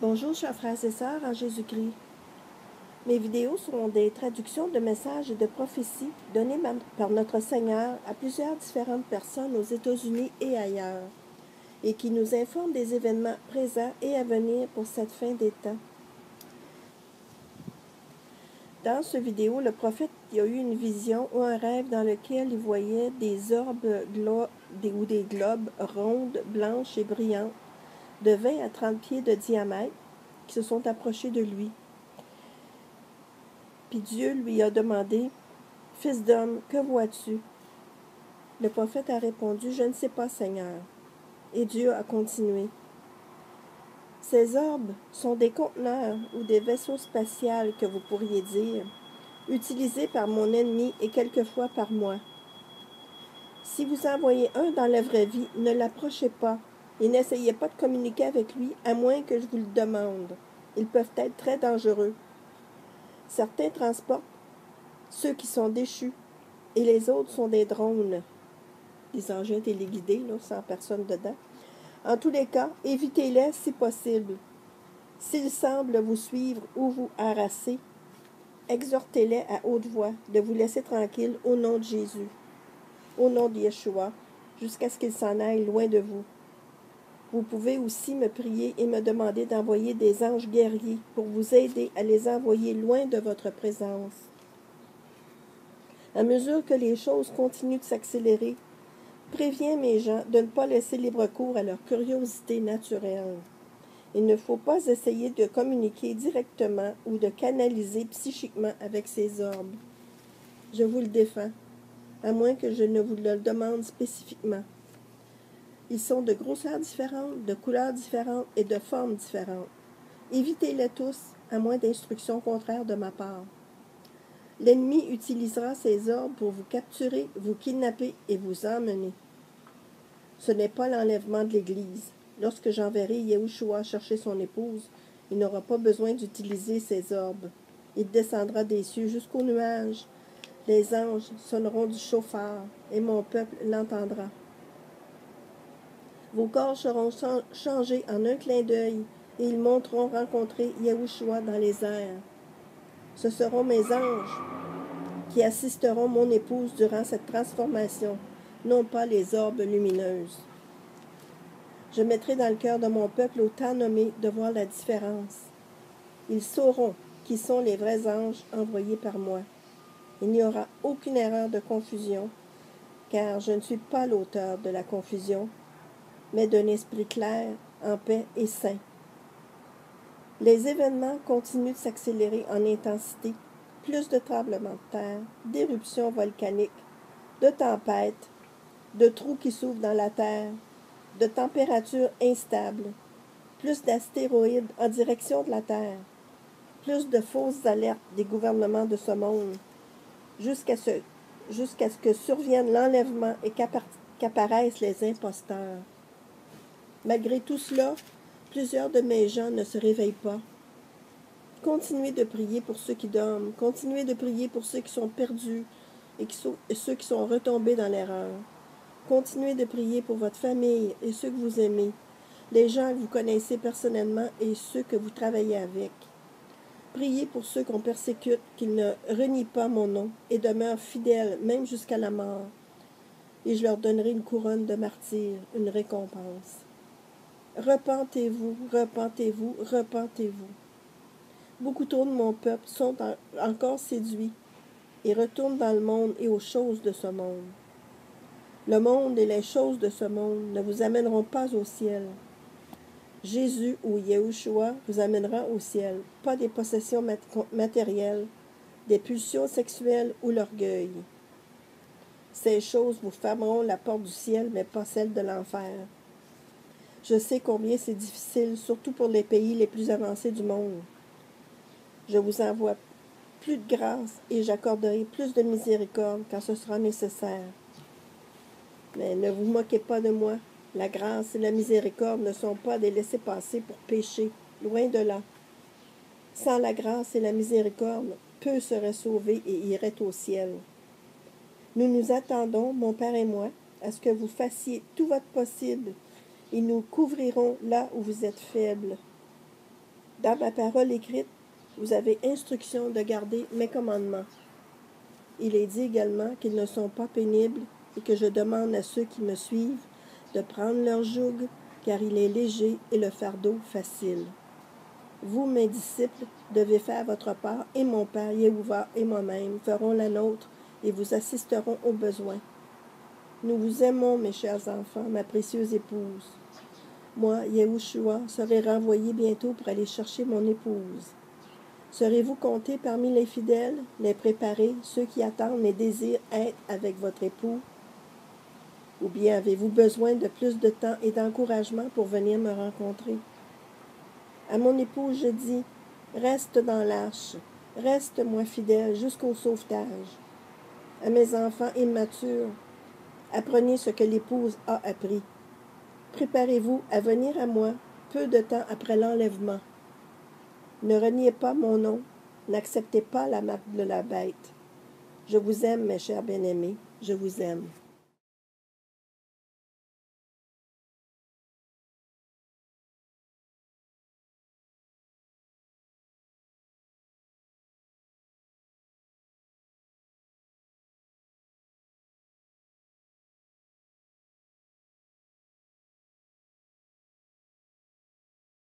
Bonjour, chers frères et sœurs en Jésus-Christ. Mes vidéos sont des traductions de messages et de prophéties données par notre Seigneur à plusieurs différentes personnes aux États-Unis et ailleurs, et qui nous informent des événements présents et à venir pour cette fin des temps. Dans ce vidéo, le prophète a eu une vision ou un rêve dans lequel il voyait des orbes ou des globes rondes, blanches et brillantes, de 20 à 30 pieds de diamètre, qui se sont approchés de lui. Puis Dieu lui a demandé, « Fils d'homme, que vois-tu? » Le prophète a répondu, « Je ne sais pas, Seigneur. » Et Dieu a continué. « Ces orbes sont des conteneurs ou des vaisseaux spatials que vous pourriez dire, utilisés par mon ennemi et quelquefois par moi. Si vous en voyez un dans la vraie vie, ne l'approchez pas et n'essayez pas de communiquer avec lui à moins que je vous le demande. Ils peuvent être très dangereux. Certains transportent ceux qui sont déchus, et les autres sont des drones, des engins téléguidés, là, sans personne dedans. En tous les cas, évitez-les si possible. S'ils semblent vous suivre ou vous harasser, exhortez-les à haute voix de vous laisser tranquille au nom de Jésus, au nom de Yeshua, jusqu'à ce qu'ils s'en aillent loin de vous. Vous pouvez aussi me prier et me demander d'envoyer des anges guerriers pour vous aider à les envoyer loin de votre présence. À mesure que les choses continuent de s'accélérer, préviens mes gens de ne pas laisser libre cours à leur curiosité naturelle. Il ne faut pas essayer de communiquer directement ou de canaliser psychiquement avec ces orbes. Je vous le défends, à moins que je ne vous le demande spécifiquement. Ils sont de grosseurs différentes, de couleurs différentes et de formes différentes. Évitez-les tous, à moins d'instructions contraires de ma part. L'ennemi utilisera ces orbes pour vous capturer, vous kidnapper et vous emmener. Ce n'est pas l'enlèvement de l'Église. Lorsque j'enverrai Yahushua chercher son épouse, il n'aura pas besoin d'utiliser ces orbes. Il descendra des cieux jusqu'aux nuages. Les anges sonneront du chauffard, et mon peuple l'entendra. Vos corps seront changés en un clin d'œil, et ils monteront rencontrer Yahushua dans les airs. Ce seront mes anges qui assisteront mon épouse durant cette transformation, non pas les orbes lumineuses. Je mettrai dans le cœur de mon peuple au temps nommé de voir la différence. Ils sauront qui sont les vrais anges envoyés par moi. Il n'y aura aucune erreur de confusion, car je ne suis pas l'auteur de la confusion, mais d'un esprit clair, en paix et saint. Les événements continuent de s'accélérer en intensité, plus de tremblements de terre, d'éruptions volcaniques, de tempêtes, de trous qui s'ouvrent dans la terre, de températures instables, plus d'astéroïdes en direction de la Terre, plus de fausses alertes des gouvernements de ce monde, jusqu'à ce que survienne l'enlèvement et qu'apparaissent les imposteurs. Malgré tout cela, plusieurs de mes gens ne se réveillent pas. Continuez de prier pour ceux qui dorment, continuez de prier pour ceux qui sont perdus et ceux qui sont retombés dans l'erreur. Continuez de prier pour votre famille et ceux que vous aimez, les gens que vous connaissez personnellement et ceux que vous travaillez avec. Priez pour ceux qu'on persécute, qu'ils ne renient pas mon nom et demeurent fidèles même jusqu'à la mort. Et je leur donnerai une couronne de martyrs, une récompense. Repentez-vous, repentez-vous, repentez-vous. Beaucoup trop de mon peuple sont encore séduits et retournent dans le monde et aux choses de ce monde. Le monde et les choses de ce monde ne vous amèneront pas au ciel. Jésus ou Yahushua vous amènera au ciel, pas des possessions matérielles, des pulsions sexuelles ou l'orgueil. Ces choses vous fermeront la porte du ciel, mais pas celle de l'enfer. Je sais combien c'est difficile, surtout pour les pays les plus avancés du monde. Je vous envoie plus de grâce et j'accorderai plus de miséricorde quand ce sera nécessaire. Mais ne vous moquez pas de moi. La grâce et la miséricorde ne sont pas des laissez-passer pour pécher, loin de là. Sans la grâce et la miséricorde, peu seraient sauvés et iraient au ciel. Nous nous attendons, mon Père et moi, à ce que vous fassiez tout votre possible et nous couvrirons là où vous êtes faibles. Dans ma parole écrite, vous avez instruction de garder mes commandements. Il est dit également qu'ils ne sont pas pénibles et que je demande à ceux qui me suivent de prendre leur joug, car il est léger et le fardeau facile. Vous, mes disciples, devez faire votre part, et mon Père Yehovah et moi-même ferons la nôtre et vous assisterons aux besoins. Nous vous aimons, mes chers enfants, ma précieuse épouse. Moi, Yahushua, serai renvoyé bientôt pour aller chercher mon épouse. Serez-vous comptés parmi les fidèles, les préparés, ceux qui attendent et désirent être avec votre époux? Ou bien avez-vous besoin de plus de temps et d'encouragement pour venir me rencontrer? À mon épouse, je dis, reste dans l'arche, reste-moi fidèle jusqu'au sauvetage. À mes enfants immatures, apprenez ce que l'épouse a appris. Préparez-vous à venir à moi peu de temps après l'enlèvement. Ne reniez pas mon nom, n'acceptez pas la marque de la bête. Je vous aime, mes chers bien-aimés, je vous aime.